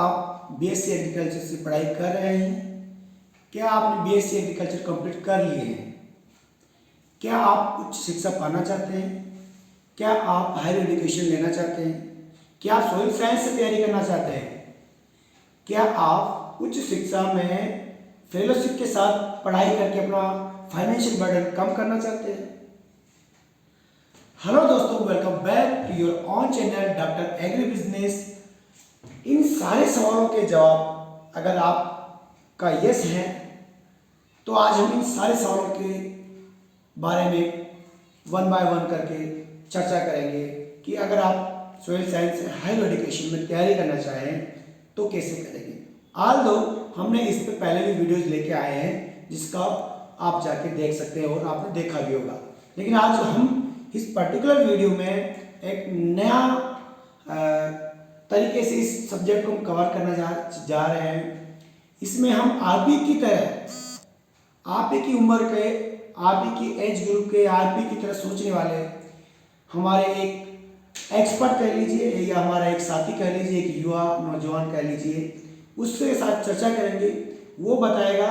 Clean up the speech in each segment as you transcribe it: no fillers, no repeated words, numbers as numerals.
आप BSc agriculture से पढ़ाई कर रहे हैं? क्या आपने बीएससी एग्रीकल्चर कंप्लीट कर लिए हैं? क्या आप उच्च शिक्षा पाना चाहते हैं? क्या आप हायर एजुकेशन लेना चाहते हैं? क्या आप सोइल साइंस से तैयारी करना चाहते हैं? क्या आप उच्च शिक्षा में फेलोशिप के साथ पढ़ाई करके अपना फाइनेंशियल बर्डन कम करना चाहते हैं? हेलो दोस्तों, welcome back to your own channel doctor agri business. इन सारे सवालों के जवाब अगर आपका यस है तो आज हम इन सारे सवालों के बारे में वन बाय वन करके चर्चा करेंगे कि अगर आप सोइल साइंस से हायर एजुकेशन में तैयारी करना चाहें तो कैसे करेंगे। आल दो हमने इस पे पहले भी वीडियोस लेके आए हैं जिसका आप जाके देख सकते हैं और आपने देखा भी होगा, लेकिन आज हम इस पर्टिकुलर वीडियो में एक नया तरीके से इस सब्जेक्ट को कवर करने जा रहे हैं। इसमें हम आप ही की तरह, आप ही की उम्र के, आप ही की एज ग्रुप के, आप ही की तरह सोचने वाले हमारे एक एक्सपर्ट कह लीजिए या हमारा एक साथी कह लीजिए, एक युवा नौजवान कह लीजिए, उसके साथ चर्चा करेंगे। वो बताएगा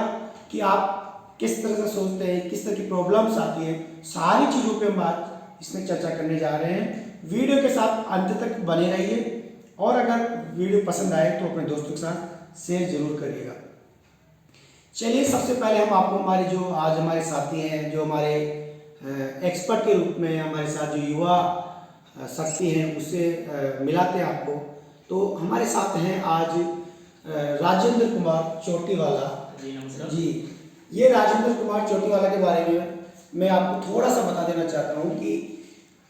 कि आप किस तरह से सोचते हैं, किस तरह की प्रॉब्लम्स आती है, सारी चीज़ों पे हम बात इसमें चर्चा करने जा रहे हैं। वीडियो के साथ अंत तक बने रहिए और अगर वीडियो पसंद आए तो अपने दोस्तों के साथ शेयर जरूर करिएगा। चलिए, सबसे पहले हम आपको हमारे जो आज हमारे साथी हैं, जो हमारे एक्सपर्ट के रूप में हमारे साथ जो युवा शक्ति हैं उससे मिलाते हैं आपको। तो हमारे साथ हैं आज राजेंद्र कुमार चोटीवाला जी। ये राजेंद्र कुमार चोटीवाला के बारे में मैं आपको थोड़ा सा बता देना चाहता हूँ कि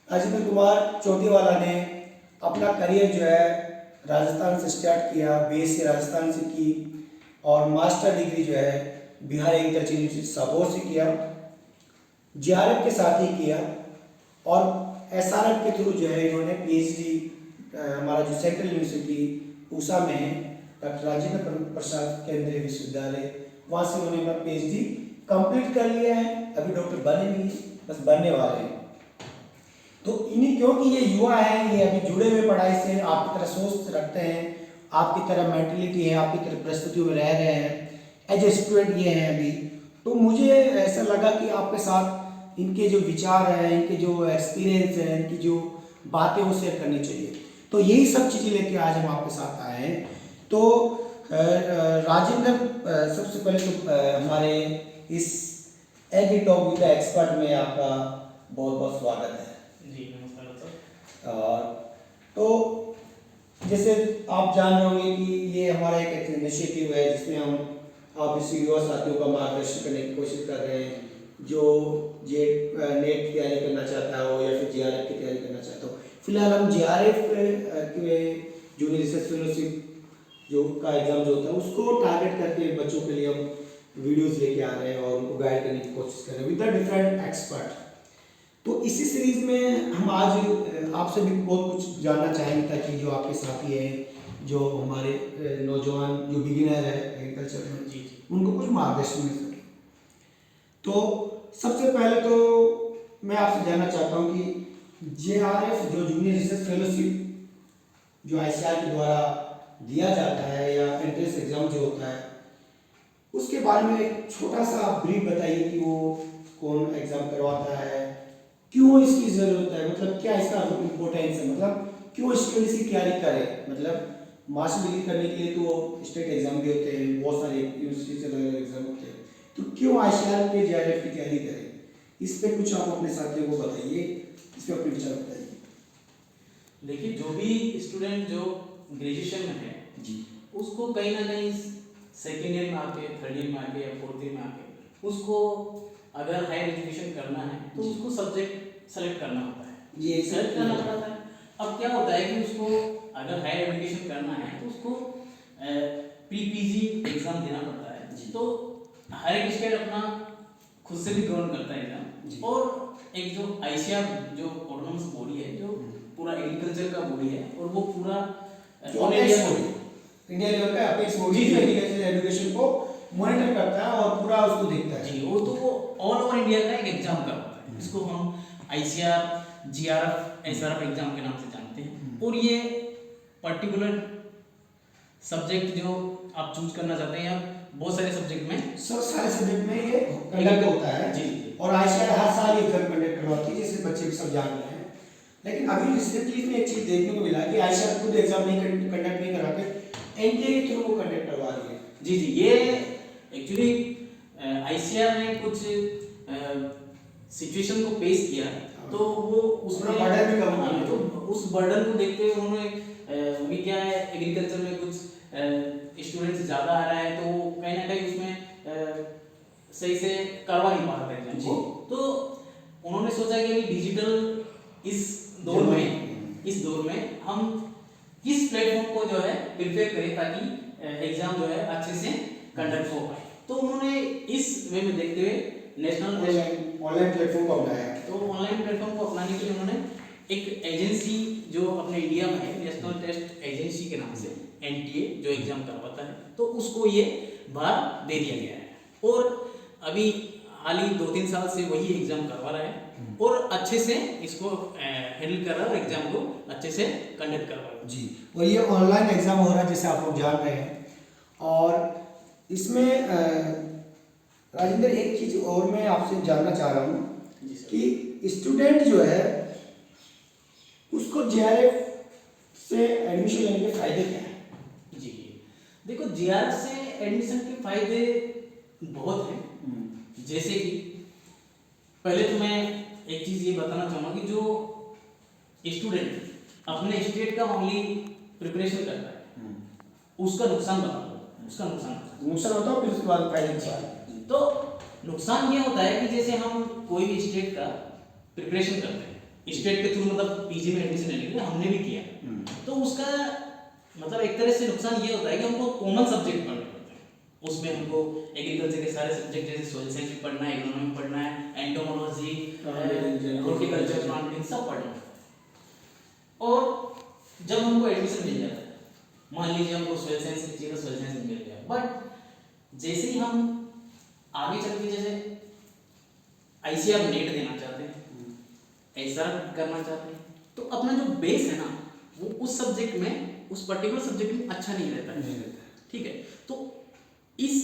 राजेंद्र कुमार चोटीवाला ने अपना करियर जो है राजस्थान से स्टार्ट किया, बीएससी राजस्थान से की और मास्टर डिग्री जो है बिहार एग्रीकल्चर यूनिवर्सिटी साबोर से किया, जीआरएफ के साथ ही किया और एसआरएफ के थ्रू जो है इन्होंने पीएचडी हमारा जो सेंट्रल यूनिवर्सिटी पूसा में है, डॉक्टर राजेंद्र प्रसाद केंद्रीय विश्वविद्यालय, वहाँ से उन्होंने अपना पीएचडी कंप्लीट कर लिया है। अभी डॉक्टर बने नहीं, बस बनने वाले हैं। तो इन्हीं, क्योंकि ये युवा है, ये अभी जुड़े हुए पढ़ाई से, आपकी तरह सोच रखते हैं, आपकी तरह मेंटलिटी है, आपकी तरह परिस्थितियों में रह रहे हैं, एज ए स्टूडेंट ये हैं अभी। तो मुझे ऐसा लगा कि आपके साथ इनके जो विचार हैं, इनके जो एक्सपीरियंस है, इनकी जो बातें वो शेयर करनी चाहिए। तो यही सब चीज़ें लेके आज हम आपके साथ आए हैं। तो राजेंद्र, सबसे पहले तो हमारे इस agri talk with the expert में आपका बहुत बहुत स्वागत है। जी नमस्कार सर। और तो जैसे आप जान रहे होंगे कि ये हमारा एक इनिशिएटिव है जिसमें हम आप इस युवा साथियों का मार्गदर्शन करने की कोशिश कर रहे हैं, जो नेट की तैयारी करना चाहता हो या फिर जीआरएफ की तैयारी करना चाहता हो। फिलहाल हम जीआरएफ के जूनियर रिसर्च फेलोशिप जो का एग्जाम जो होता है उसको टारगेट करके बच्चों के लिए हम वीडियोस लेके आ रहे हैं और उनको गाइड करने की कोशिश कर रहे हैं विद द डिफरेंट एक्सपर्ट। तो इसी सीरीज में हम आज आपसे भी बहुत कुछ जानना चाहेंगे ताकि जो आपके साथी हैं, जो हमारे नौजवान जो बिगिनर है एग्रीकल्चर में, जी उनको कुछ मार्गदर्शन मिल सके। तो सबसे पहले तो मैं आपसे जानना चाहता हूँ कि जेआरएफ जो जूनियर रिसर्च फेलोशिप जो आईसीआर के द्वारा दिया जाता है या एंट्रेंस एग्जाम जो होता है, उसके बारे में एक छोटा सा ब्रीफ बताइए कि वो कौन एग्जाम करवाता है, क्यों इसकी ज़रूरत है, मतलब क्या इसका इम्पोर्टेंस है, मतलब क्यों स्टूडेंट इसकी तैयारी करे। मतलब मास्टर डिग्री करने के लिए तो स्टेट एग्जाम भी होते हैं, बहुत सारे यूनिवर्सिटी से अलग अलग एग्जाम होते हैं, तो क्यों आईसीआर के जेआरएफ की तैयारी करें। इस पर कुछ आप अपने साथियों को बताइए, इस पर अपने विचार बताइए। देखिए, जो भी स्टूडेंट जो ग्रेजुएशन में है जी, उसको कहीं ना कहीं सेकेंड ईयर में आके, थर्ड ईयर में आके या फोर्थ ईयर में आके उसको अगर हायर एजुकेशन करना है तो उसको सब्जेक्ट सेलेक्ट करना होता है। ये सेलेक्ट करना पड़ता है। अब क्या होता है कि उसको अगर हायर एजुकेशन करना है तो उसको पीपीजी एग्जाम देना पड़ता है। तो हर एक स्टेट अपना खुद से भी ग्राउंड करता है एग्जाम, और एक जो आईसीआर जो ऑटोनोमस बॉडी है, जो पूरा एग्रीकल्चर का बॉडी है, और वो पूरा इंडिया लेवल का अपेक्स बॉडी एग्रीकल्चर एजुकेशन को मॉनिटर करता है और पूरा उसको देखता है। जी, वो तो वो ऑल ओवर इंडिया का एक एग्जाम करवाता है। इसको हम आईसीआर, जीआरएफ, एसआरएफ एग्जाम के नाम से जानते हैं। और ये पर्टिकुलर सब्जेक्ट जो आप चूज करना चाहते हैं, या बहुत सारे सब्जेक्ट में? सब सारे सब्जेक्ट में ये कंडक्ट होता है जी। और आईसीआर हर साल ये एग्जाम कंडक्ट करवाती है, जैसे बच्चे भी सब जान रहे हैं। लेकिन अभी रिसेंटली इसमें एक चीज देखने को मिला कि आईसीआर खुद एग्जाम नहीं कंडक्ट नहीं करा के एनटीए के थ्रू वो कंडक्ट करवा रही है। जी जी, ये एक्चुअली आईसीआर ने कुछ सिचुएशन को पेश किया, तो वो उसमें बर्डन भी कम हो गया। तो उस बर्डन को देखते हुए उन्होंने अभी क्या है, एग्रीकल्चर में कुछ स्टूडेंट्स ज़्यादा आ रहा है, तो कहीं ना कहीं उसमें सही से करवा नहीं पा रहे थे एग्जाम को। तो उन्होंने सोचा कि डिजिटल इस दौर में हम किस प्लेटफॉर्म को जो है प्रिफेयर करें ताकि एग्जाम जो है अच्छे से कंडक्ट हो पाए। तो उन्होंने इस वे में देखते हुए नेशनल ऑनलाइन प्लेटफॉर्म को अपनाया। तो ऑनलाइन प्लेटफॉर्म को अपनाने के लिए उन्होंने एक एजेंसी जो अपने इंडिया में है, नेशनल टेस्ट एजेंसी के नाम से एनटीए, जो एग्जाम करवाता है, तो उसको ये भार दे दिया गया है। और अभी हाल ही 2-3 साल से वही एग्जाम करवा रहा है और अच्छे से इसको हैंडल कर रहा है और एग्जाम को अच्छे से कंडक्ट करवा रहा है। जी, और ये ऑनलाइन एग्जाम हो रहा है जैसे आप लोग जान रहे हैं। और इसमें राजेंद्र एक चीज और मैं आपसे जानना चाह रहा हूँ कि स्टूडेंट जो है उसको जेआरएफ से एडमिशन लेने के फायदे क्या हैं? जी देखो, जेआरएफ से एडमिशन के फायदे बहुत हैं। जैसे कि पहले तो मैं एक चीज ये बताना चाहूँगा कि जो स्टूडेंट अपने स्टेट का ओनली प्रिपरेशन करता है उसका नुकसान बता दो। उसका नुकसान होता है, फिर उसके बाद फायदे क्या है? तो नुकसान ये होता है कि जैसे हम कोई भी स्टेट का प्रिपरेशन करते हैं, स्टेट के थ्रू मतलब पीजी में एडमिशन लेने के लिए हमने भी किया, तो उसका मतलब एक तरह से नुकसान ये होता है कि हमको कॉमन सब्जेक्ट पढ़ने पड़ते हैं। उसमें हमको एग्रीकल्चर के सारे सब्जेक्ट जैसे सोइल साइंस भी पढ़ना है, इकोनॉमी पढ़ना है, एंटोमोलॉजी, हॉर्टिकल्चर, प्लांट सब पढ़ना है। और जब हमको एडमिशन मिल जाता है, मान लीजिए हमको सोइल साइंस चाहिए तो सोइल साइंस में मिल गया, बट जैसे ही हम आगे चल के जैसे आईसीआर नेट देना चाहते हैं, ऐसा करना चाहते हैं, तो अपना जो बेस है ना वो उस सब्जेक्ट में, उस पर्टिकुलर सब्जेक्ट में अच्छा नहीं रहता है। ठीक है, तो इस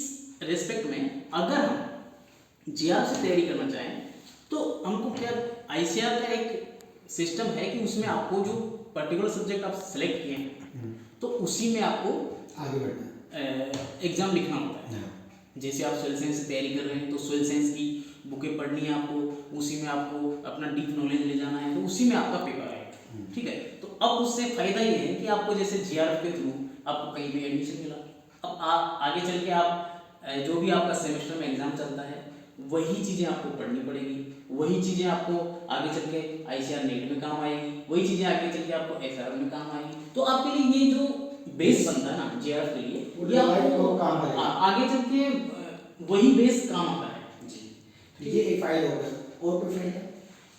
रेस्पेक्ट में अगर हम जेआरएफ से तैयारी करना चाहें तो हमको क्या, आईसीआर का एक सिस्टम है कि उसमें आपको जो पर्टिकुलर सब्जेक्ट आप सेलेक्ट किए हैं तो उसी में आपको आगे बढ़ना एग्जाम लिखना होता है। जैसे आप सोइल साइंस से तैयारी कर रहे हैं तो सोइल साइंस की बुकें पढ़नी है आपको, उसी में आपको अपना डीप नॉलेज ले जाना है, तो उसी में आपका पेपर आएगा। ठीक है, तो अब उससे फायदा ये है कि आपको जैसे जेआरएफ के थ्रू आपको कहीं भी एडमिशन मिला, अब आगे चल के आप जो भी आपका सेमेस्टर में एग्जाम चलता है वही चीज़ें आपको पढ़नी पड़ेगी, वही चीज़ें आपको आगे चल के आईसीआर नेट में काम आएगी, वही चीज़ें आगे चल के आपको एसआर में काम आएगी। तो आपके लिए ये जो बेस बनता है ना जेआरएफ के लिए, ये आपको आगे चल के वही बेस काम आता है। जी, ये एक फायदा होगा। और कोई फायदा?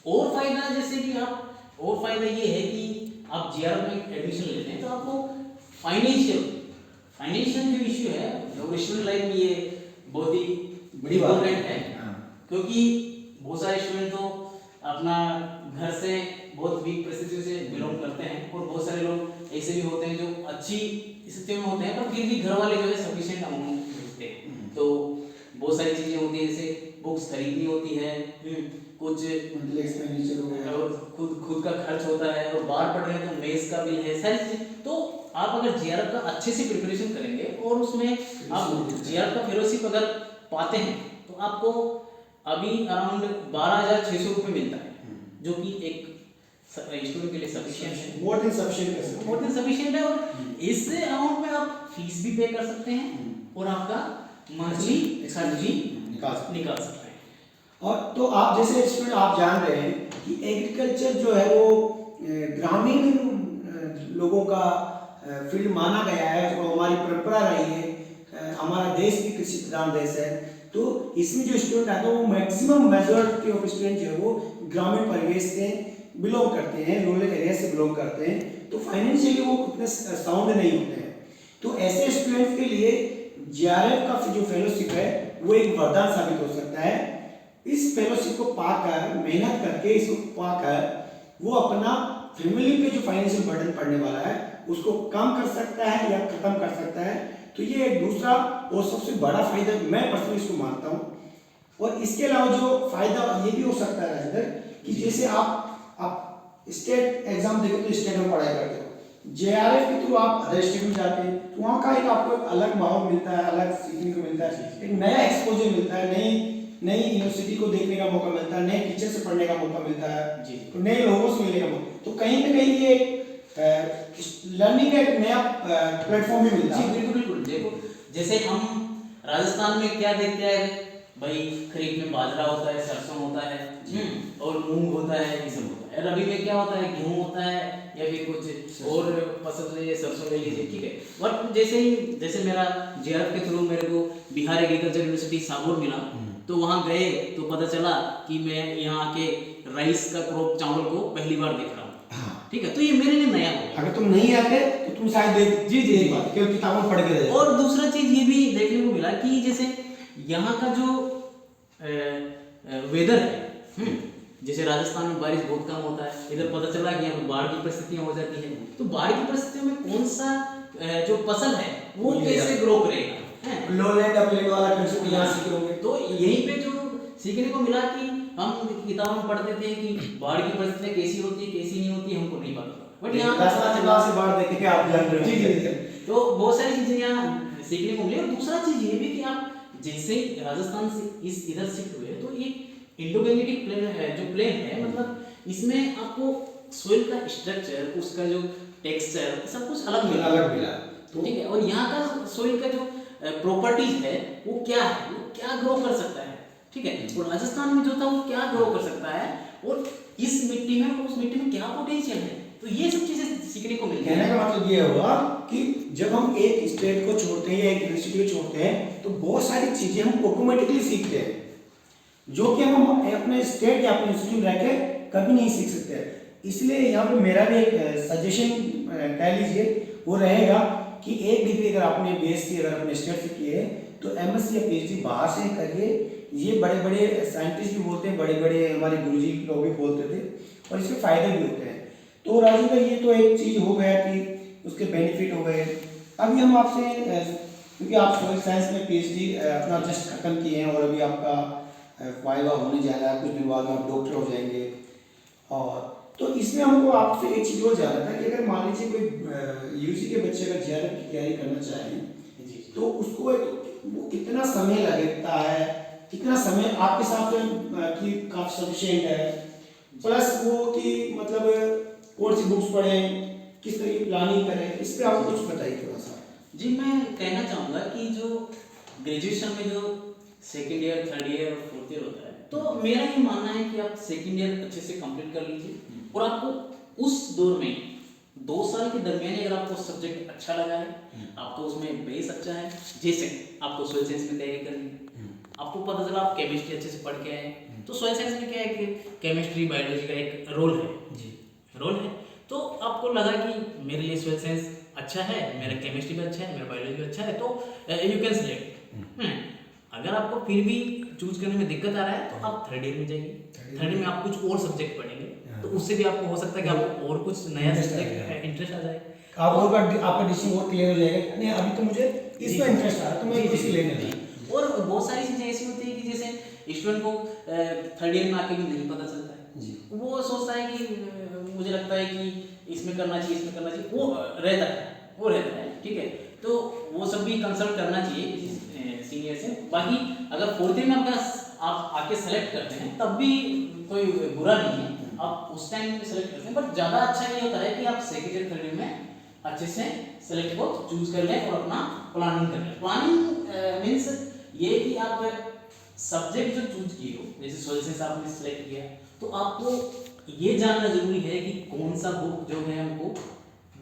और फायदा जैसे कि आप, और फायदा ये है कि आप जेआरएफ में एडमिशन लेते हैं तो आपको फाइनेंशियल जो इश्यू है वो स्टूडेंट लाइफ में ये बहुत ही बड़ी बात है, क्योंकि बहुत सारे स्टूडेंट तो अपना घर से बहुत वीक परिस्थिति से बिलोंग करते हैं और बहुत सारे लोग ऐसे भी होते हैं जो अच्छी स्थिति में होते हैं पर फिर भी घर वाले जो है सफिशिएंट अमाउंट भेजते हैं। तो बहुत सारी चीजें होती हैं, जैसे बुक्स खरीदनी होती है, कुछ एक्सपेंडिचर हो गया और खुद का खर्च होता है, और बाहर पढ़ रहे हैं तो मेस का बिल है, सारी चीज। तो आप अगर जेआरएफ का अच्छे से प्रिपरेशन करेंगे और उसमें आप जेआरएफ का फेलोशिप अगर पाते हैं तो आपको अभी अराउंड 12,600 रुपये मिलता है, जो कि एक स्टूडेंट के लिए सफिशिएंट है, मोर देन सफिशिएंट है। और इस अमाउंट में आप फीस भी पे कर सकते हैं और आपका मंथली खर्च भी निकाल सकते हैं। और तो आप जैसे स्टूडेंट आप जान रहे हैं कि एग्रीकल्चर जो है वो ग्रामीण लोगों का फील्ड माना गया है और हमारी परंपरा रही है, हमारा देश भी कृषि प्रधान देश है, तो इसमें जो स्टूडेंट आते हैं वो मैक्सिमम मेजॉरिटी ऑफ स्टूडेंट जो है वो ग्रामीण परिवेश से बिलोंग करते हैं, रूरल एरिया से बिलोंग करते हैं, तो फाइनेंशियली वो उतने साउंड नहीं होते हैं। तो ऐसे स्टूडेंट्स के लिए जेआरएफ का जो फेलोशिप है वो एक वरदान साबित हो सकता है। इस फेलोशिप को पाकर, मेहनत करके इसको पाकर वो अपना फैमिली पे जो फाइनेंशियल बर्डन पड़ने वाला है उसको कम कर सकता है या खत्म कर सकता है। तो ये एक दूसरा और सबसे बड़ा फायदा मैं पर्सनली इसको मानता हूँ। और इसके अलावा जो फायदा ये भी हो सकता है राजेंद्र कि जैसे आप स्टेट एग्जाम देखे तो स्टेट में पढ़ाई करते हो, जेआरएफ के थ्रू आप अदर स्टेट में जाते हैं तो वहाँ का एक आपको एक अलग माहौल मिलता है, अलग सीखने को मिलता है, एक नया एक्सपोजर मिलता है, नई यूनिवर्सिटी को देखने का मौका मिलता है, नए टीचर से पढ़ने का मौका मिलता है जी। तो नए लोगों से मिलने का मौका, तो कहीं ना कहीं ये लर्निंग का एक नया प्लेटफॉर्म भी मिलता जी है। बिल्कुल बिल्कुल। देखो जैसे हम राजस्थान में क्या देखते हैं भाई, खरीफ में बाजरा होता है, सरसों होता है, और मूंग होता है, ये सब होता है। रबी में क्या होता है, गेहूं होता है या फिर कुछ और फसल ले, सरसों ले लीजिए, ठीक है। बट जैसे मेरा जेआरएफ के थ्रू मेरे को बिहार एग्रीकल्चर यूनिवर्सिटी सागौर मिला, तो वहाँ गए तो पता चला कि मैं यहाँ आके राइस का क्रॉप, चावल को पहली बार देख रहा हूँ, ठीक है। तो ये मेरे लिए नया हो गया। अगर तुम नहीं आते तो तुम शायद जी केवल किताबों में पढ़ के रह और दूसरा चीज ये भी देखने को मिला कि जैसे यहाँ का जो वेदर है, जैसे राजस्थान में बारिश बहुत कम होता है, इधर पता चला कि यहाँ बाढ़ की परिस्थितियां हो जाती है, तो बाढ़ की परिस्थितियों में कौन सा जो फसल है वो कैसे ग्रो करेगा, लोलैंड अपलैंड वाला कंसेप्ट यहाँ सीखे होंगे। तो यहीं पे जो सीखने को मिला कि हम किताबों में पढ़ते थे कि बाढ़ की परिस्थितियां कैसी होती है कैसी नहीं होती, हमको नहीं पता, बट यहाँ से बाढ़ देखे के आप जान रहे हो। जी। तो बहुत सारी चीजें यहाँ सीखने को मिली। और दूसरा चीज ये भी कि आप जैसे ही राजस्थान से इधर शिफ्ट हुए तो एक इंडोगैमेटिक प्लेन जो प्लेन है, मतलब इसमें आपको सोइल का स्ट्रक्चर, उसका जो टेक्सचर, सब कुछ अलग मिला, तो ठीक है। और यहाँ का सोइल का जो प्रॉपर्टीज है वो क्या है, वो क्या ग्रो कर सकता है, ठीक है। और राजस्थान में जो था वो क्या ग्रो कर सकता है, और इस मिट्टी में और उस मिट्टी में क्या पोटेंशियल है, तो ये सब चीजें सीखने को मिलती है। कहने का मतलब ये हुआ कि जब हम एक स्टेट को छोड़ते हैं या एक यूनिवर्सिटी को छोड़ते हैं तो बहुत सारी चीजें हम ऑटोमेटिकली सीखते हैं जो कि हम अपने स्टेट या अपने यूनिवर्सिटी में रह के कभी नहीं सीख सकते। इसलिए यहाँ पे मेरा भी एक सजेशन कह लीजिए वो रहेगा कि एक डिग्री अगर आपने बीएससी अगर अपने स्टेट से की है तो एमएससी या पीएचडी बाहर से करिए। ये बड़े बड़े साइंटिस्ट भी बोलते हैं, बड़े बड़े हमारे गुरुजी लोग भी बोलते थे, और इसके फायदे भी होते हैं। तो राजू भाई ये तो एक चीज हो गया कि उसके बेनिफिट हो गए। अभी हम आपसे, क्योंकि आप सोशल साइंस में पीएचडी अपना जस्ट खत्म किए हैं और अभी आपका वाइवा होने जा रहा है, कुछ दिन बाद आप डॉक्टर हो जाएंगे, और तो इसमें हमको आपसे एक चीज और जानना था कि अगर मान लीजिए कोई यूजी के बच्चे अगर जेआरएफ की तैयारी करना चाहें तो उसको वो कितना समय लगता है, कितना समय आपके साथ कि काफी सफिशिएंट है, प्लस वो कि मतलब कौन सी बुक्स पढ़ें, किस तरह की प्लानिंग करें, इस पे आप कुछ बताइए थोड़ा सा। जी मैं कहना चाहूँगा कि जो ग्रेजुएशन में जो सेकेंड ईयर, थर्ड ईयर और फोर्थ ईयर होता है, तो मेरा ये मानना है कि आप सेकेंड ईयर अच्छे से कंप्लीट कर लीजिए, और आपको उस दौर में 2 साल के दरमियान अगर आपको सब्जेक्ट अच्छा लगा है, आपको उसमें बेस अच्छा है, जैसे आपको सोशल साइंस में तैयारी करनी है, आपको पता चला आप केमिस्ट्री अच्छे से पढ़ के आए, तो सोशल साइंस में क्या है कि केमिस्ट्री बायोलॉजी का एक रोल है, तो आपको लगा कि मेरे लिए सोशल साइंस अच्छा है, मेरा केमिस्ट्री भी अच्छा है, मेरा बायोलॉजी भी अच्छा है, तो यू कैन सिलेक्ट। अगर आपको फिर भी चूज करने में दिक्कत आ रहा है तो आप थर्ड ईयर में जाइए, थर्ड ईयर में आप कुछ और सब्जेक्ट पढ़ेंगे, तो उससे भी आपको हो सकता है कि आपको और कुछ नया सब्जेक्ट इंटरेस्ट आ जाए, आप और आपका डिसीजन और क्लियर हो जाएगा, नहीं अभी तो मुझे इसमें इंटरेस्ट आ रहा है तो मैं इसी लेने लगा। और बहुत सारी चीजें ऐसी होती है कि जैसे स्टूडेंट को थर्ड ईयर में आके भी नहीं पता चलता है, वो सोचता है कि मुझे लगता है कि इसमें करना चाहिए, इसमें करना चाहिए, वो रहता है, ठीक है। तो वो सब भी कंसल्ट करना चाहिए सीनियर से। बाकी अगर फोर्थ ईयर में आप आके सेलेक्ट करते हैं तब भी कोई बुरा नहीं है, आप उस टाइम में सेलेक्ट करते हैं, बट ज़्यादा अच्छा ये होता है कि आप सेकेंड ईयर थर्ड ईयर में अच्छे से सेलेक्ट को चूज कर लें और अपना प्लानिंग कर लें। प्लानिंग मीन्स ये कि आप सब्जेक्ट जो चूज किए हो, जैसे सोशल साइंस आपने सेलेक्ट किया, तो आपको ये जानना जरूरी है कि कौन सा बुक जो है हमको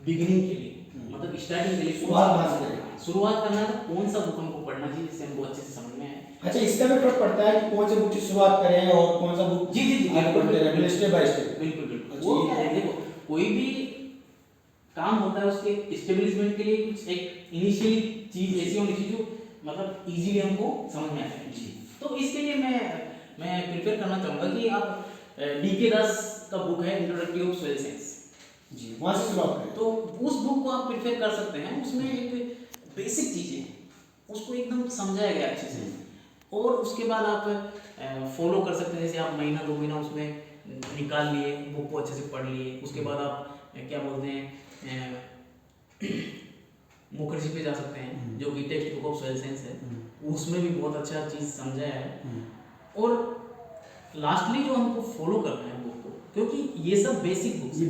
बिगिनिंग के लिए, मतलब स्टार्टिंग के लिए शुरुआत करना है, तो कौन सा बुक हमको पढ़ना चाहिए जिससे हमको अच्छे से समझ में आए। अच्छा, इसका भी फर्क पड़ता है कि कौन से बुक की शुरुआत करें और कौन सा बुक जी पढ़ते रहें स्टेप बाय स्टेप। बिल्कुल। वो क्या है, देखो कोई भी काम होता है उसके एस्टेब्लिशमेंट के लिए कुछ एक इनिशियली चीज ऐसी होनी चाहिए जो मतलब इजीली हमको समझ में आ जाए। तो इसके लिए मैं प्रिपेयर करना चाहूँगा कि आप डीके दास का बुक है इंट्रोडक्टरी ऑफ सोइल साइंस, जी, वहाँ से शुरुआत करें। तो उस बुक को आप प्रिफेयर कर सकते हैं। उसमें एक बेसिक चीज़ें हैं, उसको एकदम समझाया गया अच्छे से, और उसके बाद आप फॉलो कर सकते हैं। जैसे आप महीना 2 महीना उसमें निकाल लिए, बुक को अच्छे से पढ़ लिए, उसके बाद आप क्या बोलते हैं मुखर्जी पे जा सकते हैं, जो कि text book of soil science है, उसमें भी बहुत अच्छा चीज़ समझाया है। और लास्टली जो हमको फॉलो करना है बुक को, क्योंकि ये सब बेसिक बुक्स ये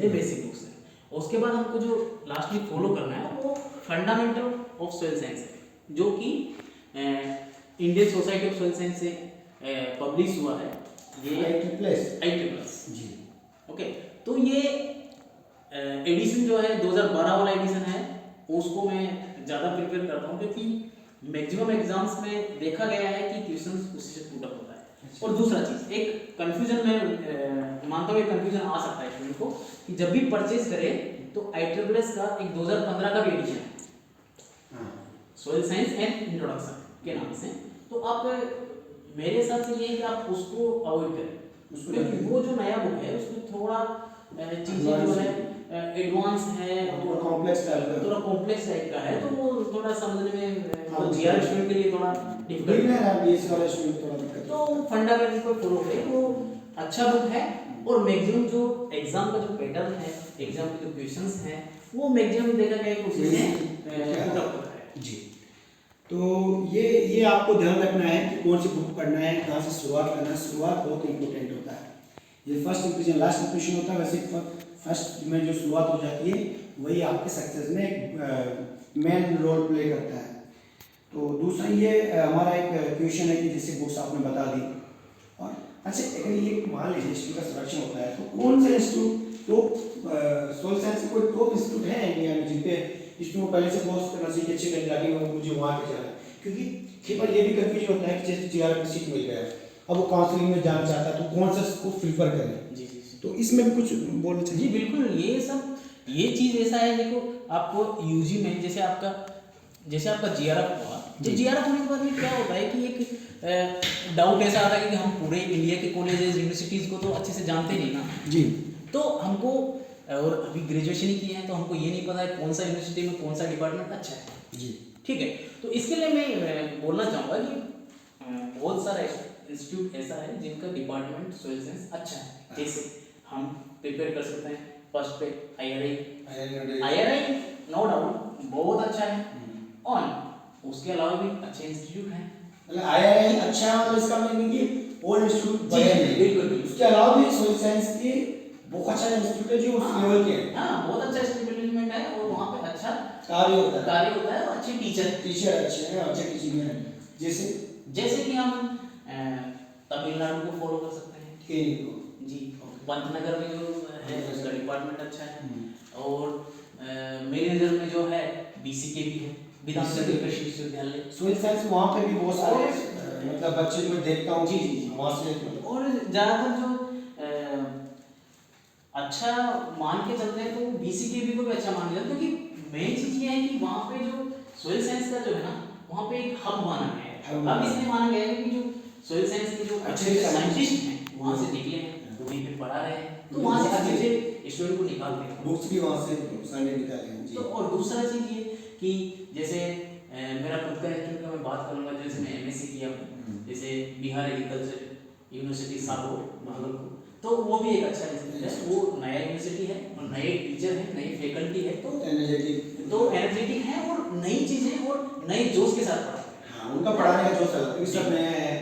बेसिक बुक्स है। उसके बाद हमको जो लास्टली फॉलो करना है वो फंडामेंटल ऑफ सोइल साइंस है, जो कि Indian society of soil science से पब्लिश हुआ है। ये IEEE जी। ओके, तो ये एडिशन जो है 2012 वाला एडिशन है, उसको मैं ज़्यादा प्रिफेयर करता हूँ, क्योंकि मैक्सिमम एग्जाम्स में देखा गया है कि क्वेश्चंस उसी से पुट अप होता है। और दूसरा चीज़, एक कन्फ्यूजन मैं मानता हूँ, एक कन्फ्यूजन आ सकता है स्टूडेंट को कि जब भी परचेज करें तो IEEE का एक 2015 का भी एडिशन है, सोइल साइंस एंड इंट्रोडक्शन के नाम से। तो आप मेरे हिसाब से ये है कि आप उसको अवॉइड करें, क्योंकि वो जो नया बुक है उसमें थोड़ा चीज़ें जो है एडवांस है, थोड़ा कॉम्प्लेक्स टाइप का है, तो वो थोड़ा समझने में GR स्टूडेंट के लिए थोड़ा डिफिकल्ट है। तो फंडामेंटल को फॉलो करें, वो अच्छा बुक है। और मैक्सिमम जो एग्जाम का जो पैटर्न है, एग्जाम के जो क्वेश्चंस हैं, वो मैक्सिमम देखा गया है कि उसी से पुट अप होता है जी। तो ये आपको ध्यान रखना है कि कौन सी बुक पढ़ना है, कहाँ से शुरुआत करना है। शुरुआत बहुत इंपॉर्टेंट होता है। ये फर्स्ट इंप्रेशन लास्ट इंप्रेशन होता है। वैसे फर्स्ट में जो शुरुआत हो जाती है वही आपके सक्सेस में एक मेन रोल प्ले करता है। तो दूसरा ये हमारा एक क्वेश्चन है कि जैसे बुक्स आपने बता दी, और अच्छा अगर ये मान लीजिए इंस्टीट्यूट का सिलेक्शन होता है, तो कौन सा इंस्टीट्यूट टॉप सोशल साइंस के कोई टॉप इंस्टीट्यूट है इंडिया में जिन पे इसको पहले से कोर्स करना चाहिए, अच्छे कैंडिडेट में मुझे वहाँ पे जाना है? क्योंकि कई बार ये भी कंफ्यूजन होता है कि जैसे GR की सीट मिल गया, अब वो काउंसलिंग में जाना चाहता है, तो कौन सा उसको प्रीफर करें? जी। तो इसमें भी कुछ बोलना चाहिए। जी बिल्कुल, ये चीज़ ऐसा है। देखो, आपको UG में जैसे आपका GRF हुआ, तो GRF होने के बाद में क्या होता है कि एक डाउट ऐसा आता है कि हम पूरे इंडिया के कॉलेजेस यूनिवर्सिटीज़ को तो अच्छे से जानते नहीं ना जी। तो हमको, और अभी ग्रेजुएशन ही किए हैं, तो हमको ये नहीं पता है कौन सा यूनिवर्सिटी में कौन सा डिपार्टमेंट अच्छा है। जी ठीक है, तो इसके लिए मैं बोलना चाहूँगा कि बहुत सारा इंस्टीट्यूट ऐसा है जिनका डिपार्टमेंट सोशल साइंस अच्छा है। जैसे हम प्रिपेयर कर सकते हैं फर्स्ट पे IRI नो डाउट बहुत अच्छा है, और उसके अलावा भी अच्छे इंस्टीट्यूट हैं। मतलब IRI अच्छा है, मतलब इसका मतलब कि और इंस्टीट्यूट बड़े हैं। बिल्कुल। उसके अलावा भी सोशल साइंस के बहुत अच्छा इंस्टीट्यूट है जो उस लेवल के हैं। हाँ, बहुत अच्छा इंस्टीट्यूट है, और वहाँ पे अच्छा कार्य होता है और अच्छे टीचर अच्छे हैं, अच्छे टीचिंग हैं। जैसे कि हम तमिलनाडु को फॉलो कर सकते हैं। जी, पंतनगर में जो है उसका डिपार्टमेंट अच्छा है, और मेरी नज़र में जो है BCK भी है, विधानसभा कृषि विश्वविद्यालय। सोशल साइंस में वहाँ पे भी बहुत सारे मतलब बच्चे मैं देखता हूँ। जी वहाँ से। और ज़्यादातर जो अच्छा मान के चलते हैं, तो BCK भी को भी अच्छा मान के चलते हैं, क्योंकि मेन चीज़ ये है कि वहाँ पे जो सोयल साइंस का जो है ना, वहाँ पे एक हब माना गया है। अब इसलिए माना गया है कि जो सोयल साइंस के जो अच्छे साइंटिस्ट हैं वहाँ से निकले हैं, वहीं पे पढ़ा रहे हैं, तो वहाँ से अच्छे स्टूडेंट को निकालते हैं, बुक्स भी वहाँ से निकाले हैं। तो और दूसरा चीज़ ये कि जैसे मेरा खुद का इंस्टीट्यूट का मैं बात करूँगा, जैसे मैं MSc किया हूँ, जैसे बिहार एग्रीकल्चर यूनिवर्सिटी सागौर भागलपुर, तो वो भी एक अच्छा इंस्टीट्यूट है। वो नया यूनिवर्सिटी है, और नए टीचर हैं, नई फैकल्टी है, तो एनर्जेटिक है, और नई चीज़ें और नए जोश के साथ पढ़ाते हैं। हाँ, उनका पढ़ाने का जोश अलग है, सब नया है,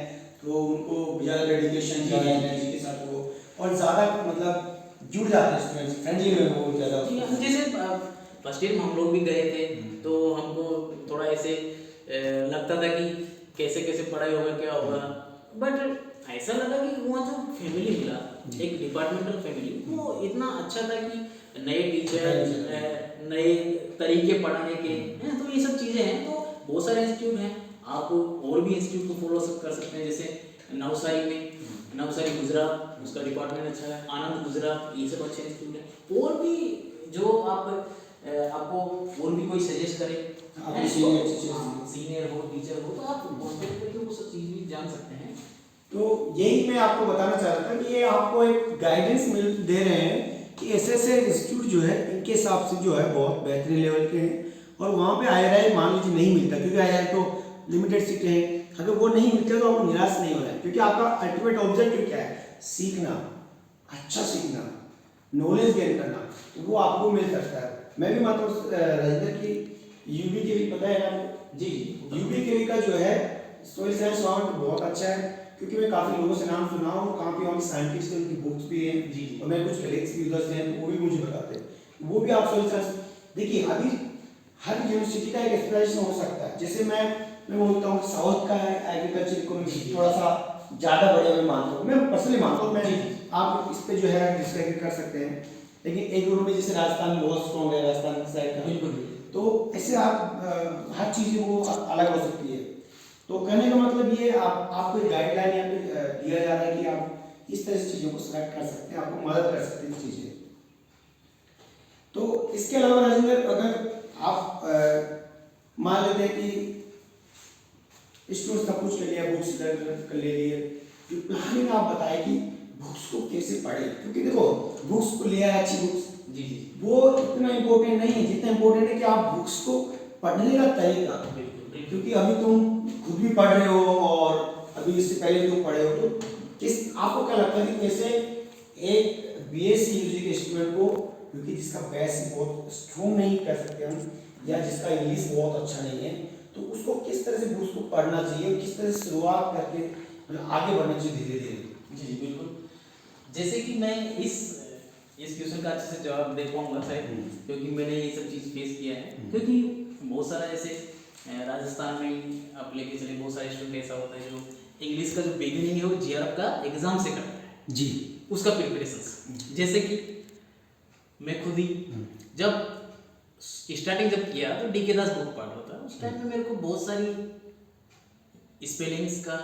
तो उनको ज़्यादा डेडिकेशन, ज़्यादा एनर्जी के साथ वो, और ज़्यादा मतलब जुड़ जाते हैं स्टूडेंट्स, फ्रेंडली में वो ज़्यादा। जैसे फर्स्ट ईयर में हम लोग भी गए थे, तो हमको थोड़ा ऐसे लगता था कि कैसे कैसे पढ़ाई होगा, क्या होगा, बट ऐसा लगा कि वहाँ जो फैमिली मिला, एक डिपार्टमेंटल फैमिली, वो इतना अच्छा था कि नए टीचर, नए तरीके पढ़ाने के हैं, तो ये सब चीज़ें हैं। तो बहुत सारे इंस्टीट्यूट हैं, आप और भी इंस्टीट्यूट को फॉलो कर सकते हैं। जैसे नवसारी गुजरात, उसका डिपार्टमेंट अच्छा है, आनंद गुजरात, ये सब अच्छे इंस्टीट्यूट हैं। और भी जो आपको और भी कोई सजेस्ट करे, सीनियर हो, टीचर हो, तो आप कॉन्टेक्ट करके वो सब चीज़ भी जान सकते हैं। तो यही मैं आपको बताना चाह रहा था कि ये आपको एक गाइडेंस दे रहे हैं कि ऐसे इंस्टीट्यूट जो है इनके हिसाब से जो है बहुत बेहतरीन लेवल के हैं, और वहाँ पे IRI मान लीजिए नहीं मिलता, क्योंकि IRI तो लिमिटेड सीटें हैं। अगर वो नहीं मिलते तो आपको निराश नहीं होना है, क्योंकि आपका अल्टीमेट ऑब्जेक्टिव क्या है? सीखना, अच्छा सीखना, नॉलेज गेन करना, तो वो आपको मिल सकता है। मैं भी मानता हूँ राजेंद्र की UBKV पता है ना? जी UBKV का जो है सोयल साइंस वहाँ पे बहुत अच्छा है, क्योंकि मैं काफ़ी लोगों से नाम सुना हूँ, काफ़ी वहाँ साइंटिस्ट हैं, उनकी बुक्स भी हैं जी। और मैं कुछ कलीग्स भी उधर से हैं, तो वो भी मुझे बताते हैं। वो भी आप सोयल साइंस देखिए, अभी हर यूनिवर्सिटी का एक स्पेशलाइजेशन हो सकता है। जैसे मैं बोलता हूँ साउथ का है एग्रीकल्चर इकोनॉमिक्स, थोड़ा सा ज़्यादा बढ़िया मैं मानता हूँ, मैं पर्सनली मानता हूँ। मैं आप इस पे जो है डिस्कस कर सकते हैं, लेकिन एक में जैसे राजस्थान बहुत स्ट्रॉन्ग है, राजस्थान की साइड का, बिल्कुल। तो ऐसे आप हर चीज़ वो अलग हो सकती है। तो कहने का मतलब ये आपको एक गाइडलाइन यहाँ पे दिया जा रहा है कि आप इस तरह से चीज़ों को सेलेक्ट कर सकते हैं, आपको मदद कर सकते हैं चीज़ें। तो इसके अलावा राजेंद्र, अगर आप मान लेते हैं कि स्टूडेंट सब कुछ कर लिया, बुक्स कर ले लिए, तो प्लानिंग आप बताएं कि बुक्स को कैसे पढ़े, क्योंकि देखो बुक्स को लिया है अच्छी बुक्स, जी वो इतना इम्पोर्टेंट नहीं है जितना इम्पोर्टेंट है कि आप बुक्स को पढ़ने का तरीका। क्योंकि अभी तुम खुद भी पढ़ रहे हो और अभी इससे पहले तुम पढ़े हो, तो किस आपको क्या लगता है कि कैसे एक BSc UG के स्टूडेंट को, क्योंकि जिसका बेस बहुत स्ट्रॉन्ग नहीं कह सकते हम, या जिसका इंग्लिश बहुत अच्छा नहीं है, तो उसको किस तरह से बुक्स को पढ़ना चाहिए, किस तरह से शुरुआत करके मतलब आगे बढ़ना चाहिए धीरे धीरे? जी बिल्कुल। जैसे कि मैं इस क्वेश्चन का अच्छे से जवाब दे पाऊंगा शायद, क्योंकि मैंने ये सब चीज़ फेस किया है। क्योंकि बहुत सारा जैसे राजस्थान में आप लेके चले, बहुत सारे स्टूडेंट ऐसा होता है जो इंग्लिश का जो बिगिनिंग है वो GRF का एग्जाम से करता है जी, उसका प्रिपरेशन। जैसे कि मैं खुद ही जब स्टार्टिंग जब किया तो DK दास बुक पढ़ रहा था, उस टाइम में मेरे को बहुत सारी स्पेलिंग्स का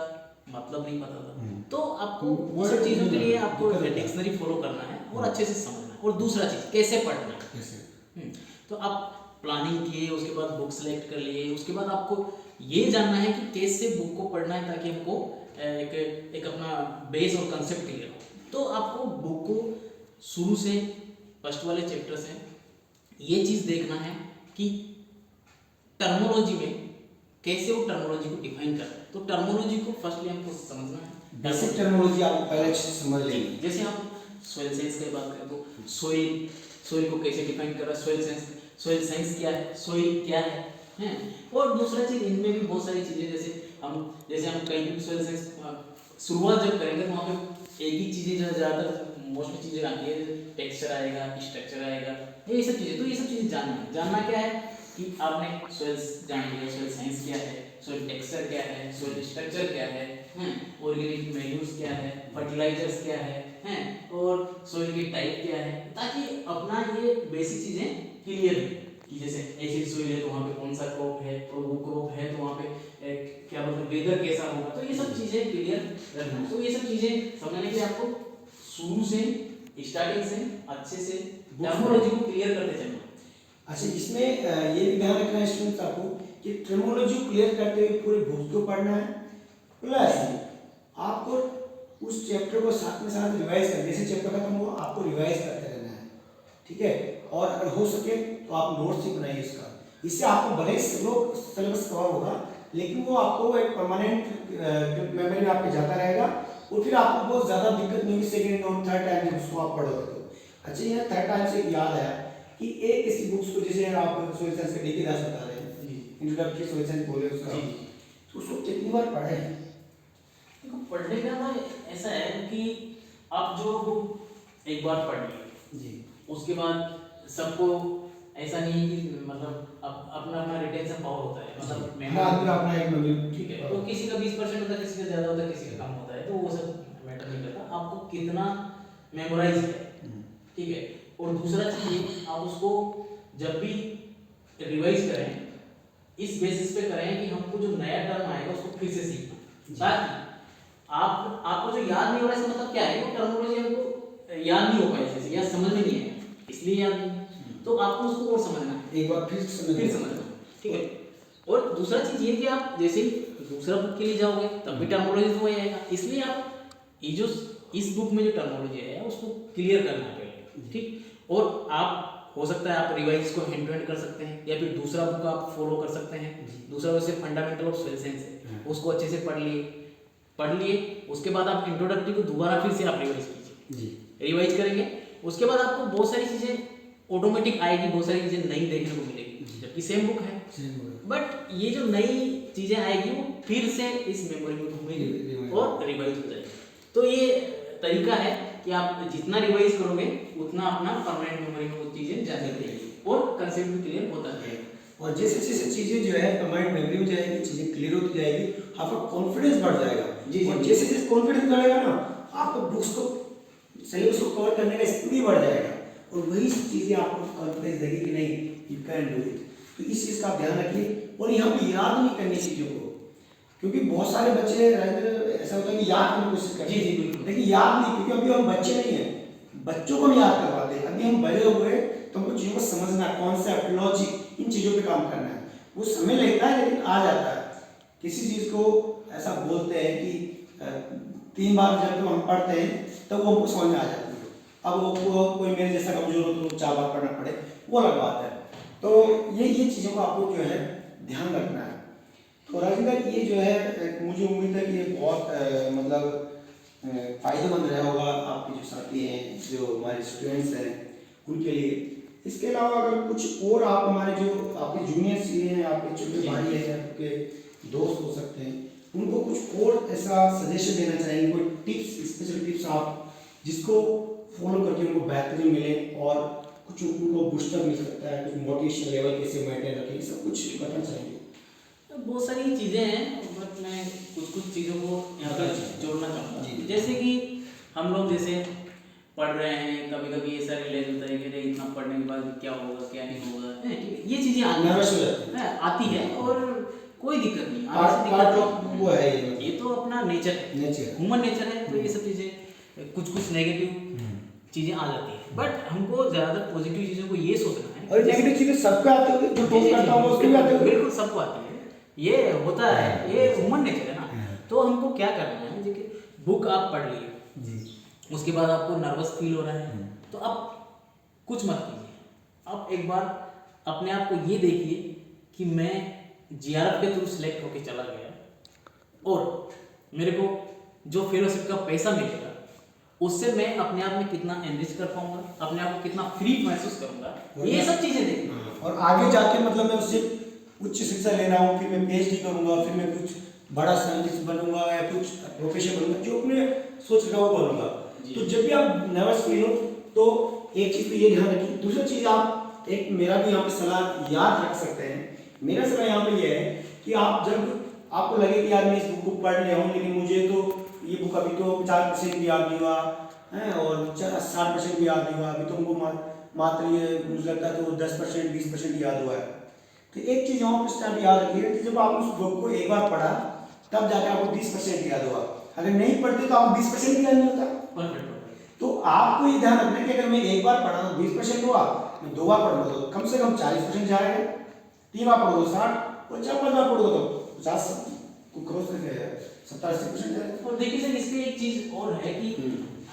मतलब नहीं पता था। तो आपको वो सब चीज़ों के लिए आपको डिक्शनरी फॉलो करना है और अच्छे से समझना है। और दूसरा चीज़ कैसे पढ़ना है, तो आप प्लानिंग किए, उसके बाद बुक सेलेक्ट कर लिए, उसके बाद आपको ये जानना है कि कैसे बुक को पढ़ना है ताकि हमको एक अपना बेस और कंसेप्ट क्लियर हो। तो आपको बुक को शुरू से फर्स्ट वाले चैप्टर से ये चीज़ देखना है कि टर्मोलॉजी में कैसे वो टर्मोलॉजी को डिफाइन करता है। तो टर्मोलॉजी को फर्स्टली हमको समझना है, बेसिक टर्मोलॉजी आपको पहले अच्छे से समझ लेंगे। जैसे हम सॉइल साइंस की बात करें तो सॉइल को कैसे डिफाइन कर रहा है, सॉइल साइंस क्या है, सॉइल क्या है, हैं। और दूसरा चीज़ इनमें भी बहुत सारी चीज़ें, जैसे हम कहीं भी सॉइल साइंस शुरुआत जब करेंगे तो वहाँ पे एक ही चीज़ें जो ज़्यादातर मोस्टली चीज़ें आती है, टेक्सचर आएगा, स्ट्रक्चर आएगा, ये सब चीज़ें। तो ये सब चीज़ें जानना क्या है कि आपने सॉइल्स जान लिया, सॉइल साइंस क्या है, सॉइल टेक्सचर क्या है, सॉइल स्ट्रक्चर क्या है, ऑर्गेनिक मैन्यूर्स क्या है, फर्टिलाइजर्स क्या है, और सॉइल की टाइप क्या है, ताकि अपना ये बेसिक चीज़ें क्लियर हो कि जैसे एसिड सॉइल है तो वहाँ पे कौन सा क्रॉप है, और वो क्रॉप है तो वहाँ पे क्या मतलब वेदर कैसा होगा। तो ये सब चीज़ें क्लियर रखना। तो ये सब चीज़ें समझने के लिए आपको शुरू से स्टार्टिंग से अच्छे से टर्मोलॉजी को क्लियर करते चलना। अच्छा, इसमें ये भी ध्यान रखना है स्टूडेंट्स आपको कि टर्मोलॉजी क्लियर करते हुए पूरे बुक को पढ़ना है, प्लस आपको उस चैप्टर को साथ में साथ रिवाइज करना। जैसे चैप्टर खत्म हुआ आपको रिवाइज करते रहना है, ठीक है। और अगर हो सके तो आप नोट्स ही बनाइए इसका। इससे आपको भले सिलेबस कवर होगा, लेकिन वो आपको एक परमानेंट मेमोरी में आपके जाता रहेगा, और फिर आपको बहुत ज़्यादा दिक्कत नहीं होगी सेकेंड और थर्ड टाइम जब उसको आप पढ़ोगे तो। अच्छा, यहाँ थर्ड टाइम से याद आया कि एक इसी बुक्स को, जैसे आप सोयल साइंस का DK दास बता रहे हैं, इंट्रोडक्टरी सोयल साइंस बोले उसका, तो उसको कितनी बार पढ़े हैं? देखो, पढ़ने का ना ऐसा है कि आप जो बुक एक बार पढ़ लिए जी, उसके बाद सबको ऐसा नहीं है कि मतलब अपना रिटेंशन पावर होता है, मतलब मेमोरी अपना एक मेमोरी, ठीक है। तो किसी का 20% होता है, किसी का ज़्यादा होता है, किसी का कम होता है, तो वो सब मैटर नहीं करता, आपको कितना मेमोराइज है, ठीक है। और दूसरा चीज़ ये, आप उसको जब भी रिवाइज करें इस बेसिस पे करें कि हमको जो नया टर्म आएगा उसको फिर से सीखना, ताकि आपको जो याद नहीं हो रहा है, इसका मतलब क्या है, वो टर्मिनोलॉजी हमको याद नहीं हो पाई या समझ में नहीं है, इसलिए याद नहीं। तो आपको उसको और समझना है, एक बार फिर समझना, ठीक है। और दूसरा चीज़ ये कि आप जैसे ही दूसरा बुक के लिए जाओगे तब भी टर्मिनोलॉजी तो वही आएगा, इसलिए आप ये जो इस बुक में जो टर्मिनोलॉजी है उसको क्लियर करना है पहले, ठीक। और आप हो सकता है आप रिवाइज को हैंड टू हैंड कर सकते हैं, या फिर दूसरा बुक आप फॉलो कर सकते हैं। दूसरा वैसे फंडामेंटल ऑफ सोइल साइंस है, उसको अच्छे से पढ़ लिए। उसके बाद आप इंट्रोडक्टरी को दोबारा फिर से आप रिवाइज कीजिए जी। रिवाइज करेंगे, उसके बाद आपको बहुत सारी चीज़ें ऑटोमेटिक आएगी, बहुत सारी चीज़ें नई देखने को मिलेगी, जबकि सेम बुक है। बट ये जो नई चीज़ें आएगी वो फिर से इस मेमोरी में घूमेगी और रिवाइज हो जाएगी। तो ये तरीका है कि आप जितना रिवाइज करोगे उतना अपना परमानेंट मेमोरी में वो चीज़ें जाती रहेगी और कंसेप्ट भी क्लियर होता रहेगा। और जैसे जैसे चीज़ें जो है परमानेंट मेमोरी में जाएगी, चीज़ें क्लियर होती जाएगी, आपका कॉन्फिडेंस बढ़ जाएगा। और जैसे जैसे कॉन्फिडेंस बढ़ेगा ना, आपको बुक्स को सिलेबस को कवर करने का स्पीड भी बढ़ जाएगा, और वही चीज़ें आपको कॉन्फिडेंस देगी कि नहीं यू कैन डू इट। तो इस चीज़ का आप ध्यान रखिए। और यहाँ पे याद नहीं करनी चीज़ों को, क्योंकि बहुत सारे बच्चे ऐसा होता है कि याद करने की कोशिश करते हैं। जी बिल्कुल। लेकिन याद नहीं, क्योंकि अभी हम बच्चे नहीं हैं, बच्चों को हम याद करवाते हैं। अभी हम बड़े हुए तो हमको चीज़ों को समझना, कॉन्सेप्ट, लॉजिक, इन चीज़ों पे काम करना है। वो समय लगता है लेकिन आ जाता है। किसी चीज़ को ऐसा बोलते हैं कि 3 बार जब तो हम पढ़ते हैं तब वो हमको समझ में आ जाती है। अब वो कोई मेरे जैसा कमजोर हो तो 4 बार पढ़ना पड़े, वो अलग बात है। तो ये चीज़ों को आपको जो है ध्यान रखना है। तो राजेंद्र, ये जो है मुझे उम्मीद है कि ये बहुत मतलब फ़ायदेमंद रहा होगा आपके जो साथी हैं, जो हमारे स्टूडेंट्स हैं, उनके लिए। इसके अलावा अगर कुछ और आप हमारे जो आपके जूनियर्स हैं, आपके छोटे भाई हैं, आपके दोस्त हो सकते हैं, उनको कुछ और ऐसा सजेशन देना चाहेंगे, कोई टिप्स, स्पेशल टिप्स आप जिसको फॉलो करके उनको बेहतरीन मिले और कुछ उनको बूस्टर मिल सकता है, कुछ मोटिवेशन लेवल कैसे मेंटेन रखें, सब कुछ बताना चाहेंगे? तो बहुत सारी चीज़ें हैं, बट मैं कुछ चीज़ों को यहाँ पर जोड़ना चाहूँगा। जैसे कि हम लोग जैसे पढ़ रहे हैं, कभी कभी ऐसा रियलाइज होता है कि अरे इतना पढ़ने के बाद क्या होगा क्या नहीं होगा, ये चीज़ें आती है और कोई दिक्कत नहीं, वो है ये तो अपना नेचर है, ह्यूमन नेचर है। तो ये सब चीज़ें कुछ नेगेटिव चीज़ें आ जाती है, बट हमको ज़्यादातर पॉजिटिव चीज़ों को ये सोचना है। और नेगेटिव चीज़ें सबको आती होगी, जो पोस्ट करता होगा उसके भी आती होगी। बिल्कुल सबको आती है, ये होता है, ये ह्यूमन नेचर है ना। तो हमको क्या करना है, देखिए बुक आप पढ़ लिए, उसके बाद आपको नर्वस फील हो रहा है, तो आप कुछ मत कीजिए। आप एक बार अपने आप को ये देखिए कि मैं जीआरएफ के थ्रू सिलेक्ट होके चला गया और मेरे को जो फेलोशिप का पैसा मिलेगा उससे मैं अपने आप में कितना एनरिच कर पाऊंगा, अपने आप को कितना फ्री महसूस करूंगा, ये सब चीजें देखना। और आगे जाके मतलब मैं उससे उच्च शिक्षा ले रहा हूँ, फिर मैं पीएचडी करूंगा, फिर मैं कुछ बड़ा साइंटिस्ट बनूंगा या कुछ प्रोफेसर बनूंगा, जो अपने सोच रहा वो बनूंगा। तो जब भी आप नर्वस फील हो तो एक चीज़ तो ये ध्यान रखिए। दूसरी चीज़ आप एक मेरा भी यहाँ पे सलाह याद रख सकते हैं। मेरा सलाह यहाँ पे ये है कि आप जब आपको लगे कि यार मैं इस बुक को पढ़ लिया हूँ लेकिन मुझे तो ये बुक अभी तो 50% भी याद नहीं हुआ है और 60% भी याद नहीं हुआ, अभी तो उनको मात्र ये मुझे लगता है तो 10% 20% याद हुआ है। तो एक चीज़ यहाँ पर टाइम याद रखिए कि जब आप उस बुक को एक बार पढ़ा तब जाकर आपको 20% याद हुआ, अगर नहीं पढ़ते तो आपको 20% भी याद नहीं होता। तो आपको ये ध्यान रखना है कि अगर मैं एक बार पढ़ा तो 20% हुआ, मैं 2 बार पढ़ूंगा तो कम से कम 40% जाएगा, 3 बार पढ़ूंगा 60 और 4-5 बार पढ़ूंगा तो 50 को क्रॉस करके 70-80% जाएगा। और देखिए सर, इसमें एक चीज और है कि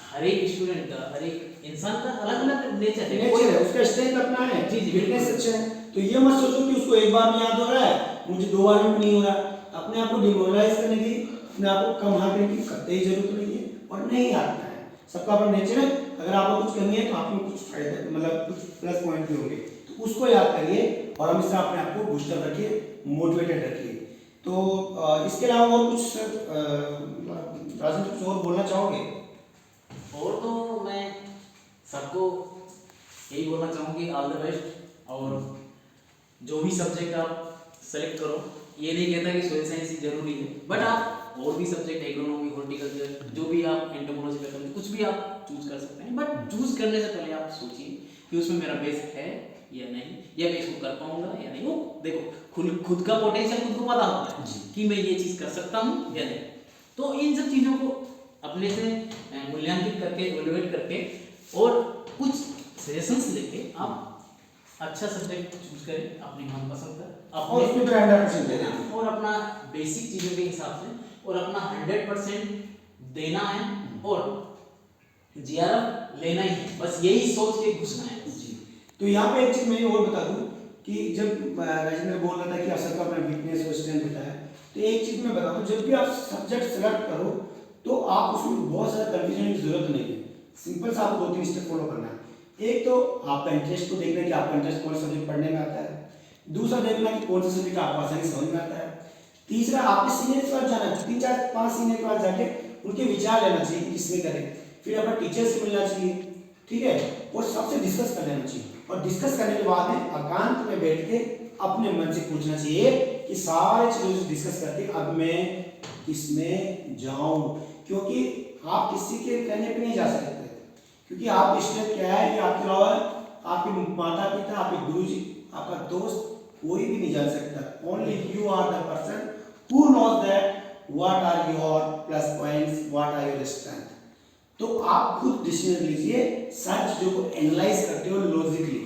हर एक स्टूडेंट का, हर एक इंसान का अलग अलग नेचर है, उसका स्ट्रेंथ अपना है, जी फिटनेस अच्छा है। तो ये मत सोचो कि उसको एक बार में याद हो रहा है, मुझे 2 बार में नहीं हो रहा। अपने आप को डिमोरलाइज करने की, अपने आप को कम हार करने की कतई जरूरत नहीं है और नहीं आता है। सबका अपना नेचर है। अगर आपको कुछ कमी है तो आप में कुछ फायदे मतलब कुछ प्लस पॉइंट भी होंगे, तो उसको याद करिए और हमेशा अपने आप को बूस्टर रखिए, मोटिवेटेड रखिए। तो इसके अलावा और कुछ राजेंद्र कुछ और बोलना चाहोगे? और तो मैं सबको यही बोलना चाहूँगी, ऑल द बेस्ट। और जो भी सब्जेक्ट आप सेलेक्ट करो, ये नहीं कहता कि सोशल साइंस ही जरूरी है, बट आप और भी सब्जेक्ट, एग्रोनॉमी, हॉर्टिकल्चर, जो भी आप एंटोमोलॉजी करते हैं, कुछ भी आप चूज कर सकते हैं। बट चूज करने से पहले आप सोचिए कि उसमें मेरा बेस है या नहीं, या मैं इसको कर पाऊंगा या नहीं। वो देखो खुद का पोटेंशियल खुद को पता होता है कि मैं ये चीज़ कर सकता हूँ या नहीं। तो इन सब चीज़ों को अपने से मूल्यांकित करके, इवैल्यूएट करके और कुछ सजेशंस लेके आप अच्छा सब्जेक्ट चूज करें अपने मनपसंद का, और उसमें 100% देना और अपना बेसिक चीज़ों के हिसाब से और अपना 100% देना है और जीआरएफ लेना ही है, बस यही सोच के घुसना है। जी। तो यहाँ पे एक चीज मैं और बता दूं कि जब राजेंद्र बोल रहा था कि आप सबका अपना वीकनेस और स्ट्रेंथ होता है, तो एक चीज मैं बता दूं, जब भी आप सब्जेक्ट सेलेक्ट करो तो आप उसमें बहुत सारा कंफ्यूजन की जरूरत नहीं है। सिंपल सा आपको 2-3 स्टेप फॉलो करना है। एक तो आपका इंटरेस्ट को देखना कि आपका इंटरेस्ट कौन सा सब्जेक्ट पढ़ने में आता है। दूसरा देखना कि कौन सा सब्जेक्ट आपको आसानी से समझ में आता है। तीसरा आपके सीनियर के पास जाना, 3-4-5 सीनियर के पास जाके उनके विचार लेना चाहिए कि किसमें करें। फिर अपना टीचर से मिलना चाहिए, ठीक है, और सबसे डिस्कस कर लेना चाहिए। और डिस्कस करने के बाद में एकांत में बैठ के अपने मन से पूछना चाहिए कि सारे चीजों से डिस्कस करके अब मैं किसमें जाऊं, क्योंकि आप किसी के कहने पे नहीं जा सकते, क्योंकि आपकी स्ट्रेंथ क्या है कि आपके अलावा आपके माता पिता, आपके गुरु जी, आपका दोस्त कोई भी नहीं जान सकता। Only you are the person who knows that what are your plus points, what are your strength. तो आप खुद डिसीजन लीजिए, सारी चीजों को एनालाइज करते हो लॉजिकली।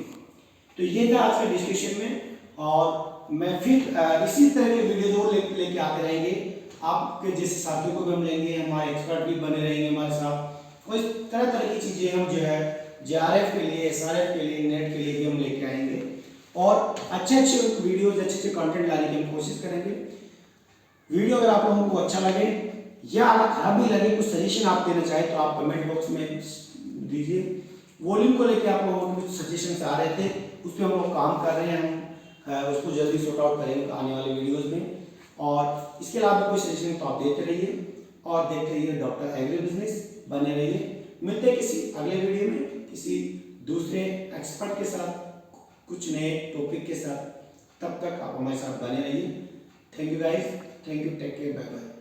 तो ये था आज का डिस्कशन में, और मैं फिर इसी तरह के वीडियो और लेके आते रहेंगे। आपके जैसे साथियों को भी हम लेंगे, हमारे एक्सपर्ट भी बने रहेंगे हमारे साथ, और इस तरह तरह की चीजें हम जो है जेआरएफ के लिए, एसआरएफ के लिए, नेट के लिए भी हम लेके आएंगे, और अच्छे वीडियोज, अच्छे कंटेंट लाने की हम कोशिश करेंगे। वीडियो अगर आप लोगों को अच्छा लगे या अगर खराब भी लगे, कुछ सजेशन आप देना चाहे तो आप कमेंट बॉक्स में दीजिए। वॉल्यूम को लेकर आप लोगों के कुछ सजेशन आ रहे थे, उस पर हम लोग काम कर रहे हैं, हम उसको जल्दी सॉर्ट आउट करेंगे आने वाले वीडियोस में। और इसके अलावा कोई सजेशन तो आप देते रहिए, और देखते रहिए डॉक्टर एग्री बिजनेस, बने रहिए। मिलते हैं किसी अगले वीडियो में किसी दूसरे एक्सपर्ट के साथ, कुछ नए टॉपिक के साथ। तब तक आप हमारे साथ बने रहिए। Thank you guys, thank you, take care, bye bye.